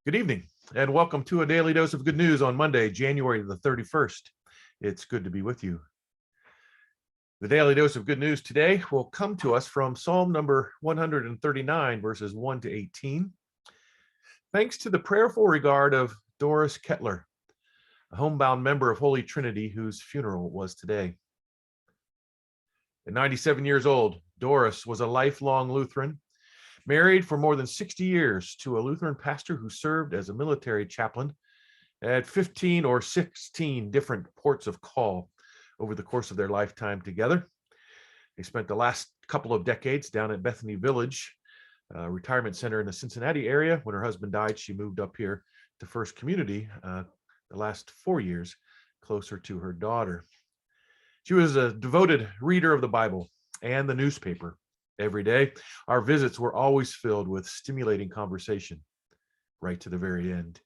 Good evening, and welcome to a daily dose of good news on Monday, January the 31st. It's good to be with you. The daily dose of good news today will come to us from Psalm number 139, verses 1 to 18. Thanks to the prayerful regard of Doris Kettler, a homebound member of Holy Trinity whose funeral was today. At 97 years old, Doris was a lifelong Lutheran, married for more than 60 years to a Lutheran pastor who served as a military chaplain at 15 or 16 different ports of call over the course of their lifetime together. They spent the last couple of decades down at Bethany Village, a retirement center in the Cincinnati area. When her husband died, she moved up here to First Community the last 4 years, closer to her daughter. She was a devoted reader of the Bible and the newspaper every day. Our visits were always filled with stimulating conversation, right to the very end.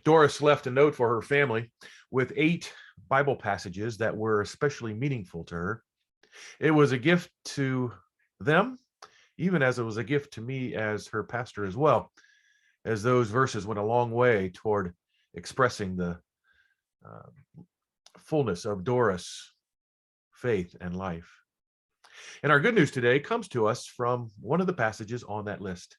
Doris left a note for her family with 8 Bible passages that were especially meaningful to her. It was a gift to them, even as it was a gift to me as her pastor as well, as those verses went a long way toward expressing the fullness of Doris' faith and life. And our good news today comes to us from one of the passages on that list.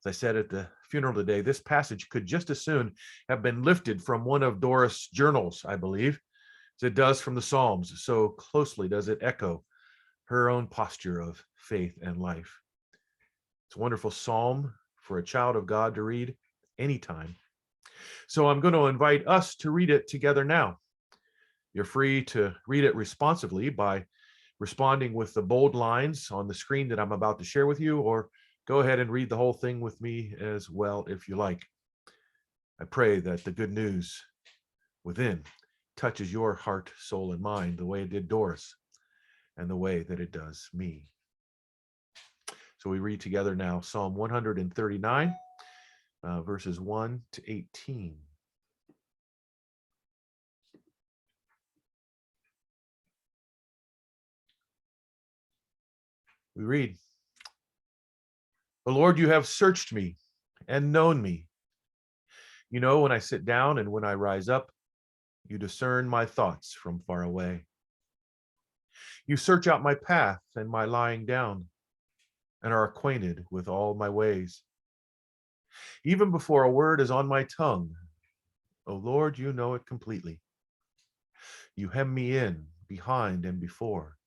As I said at the funeral today, this passage could just as soon have been lifted from one of Doris' journals, I believe, as it does from the Psalms. So closely does it echo her own posture of faith and life. It's a wonderful psalm for a child of God to read anytime. So I'm going to invite us to read it together now. You're free to read it responsively by responding with the bold lines on the screen that I'm about to share with you, or go ahead and read the whole thing with me as well if you like. I pray that the good news within touches your heart, soul, and mind the way it did Doris and the way that it does me. So we read together now Psalm 139, verses 1 to 18. We read, "O Lord, you have searched me and known me. You know when I sit down and when I rise up. You discern my thoughts from far away. You search out my path and my lying down, and are acquainted with all my ways. Even before a word is on my tongue, O Lord, you know it completely. You hem me in behind and before,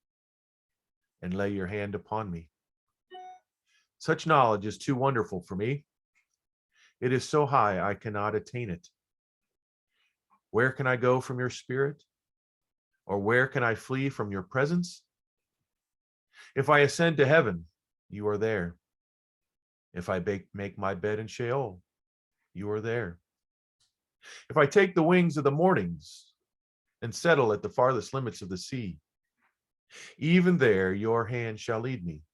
and lay your hand upon me. Such knowledge is too wonderful for me. It is so high I cannot attain it. Where can I go from your spirit? Or where can I flee from your presence? If I ascend to heaven, you are there. If I make my bed in Sheol, you are there. If I take the wings of the mornings and settle at the farthest limits of the sea, even there your hand shall lead me,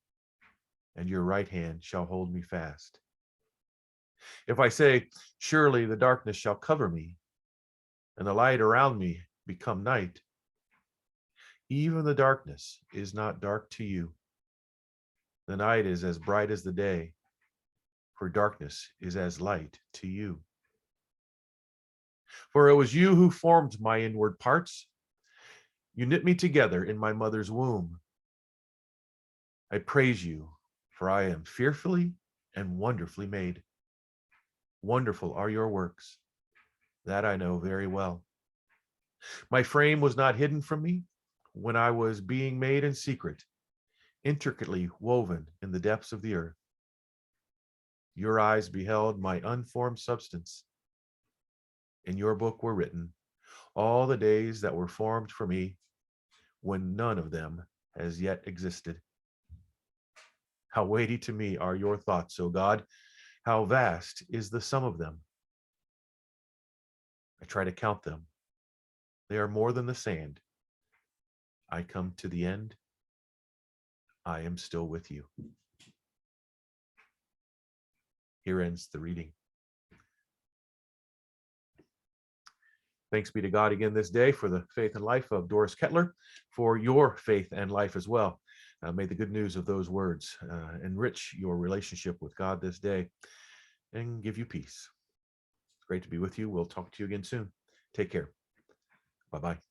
and your right hand shall hold me fast. If I say, surely the darkness shall cover me, and the light around me become night, even the darkness is not dark to you. The night is as bright as the day, for darkness is as light to you. For it was you who formed my inward parts. You knit me together in my mother's womb. I praise you, for I am fearfully and wonderfully made. Wonderful are your works, that I know very well. My frame was not hidden from me when I was being made in secret, intricately woven in the depths of the earth. Your eyes beheld my unformed substance. In your book were written all the days that were formed for me, when none of them has yet existed. How weighty to me are your thoughts, O God! How vast is the sum of them! I try to count them. They are more than the sand. I come to the end. I am still with you." Here ends the reading. Thanks be to God again this day for the faith and life of Doris Kettler, for your faith and life as well. May the good news of those words enrich your relationship with God this day. and give you peace. It's great to be with you. We'll talk to you again soon. Take care. Bye-bye.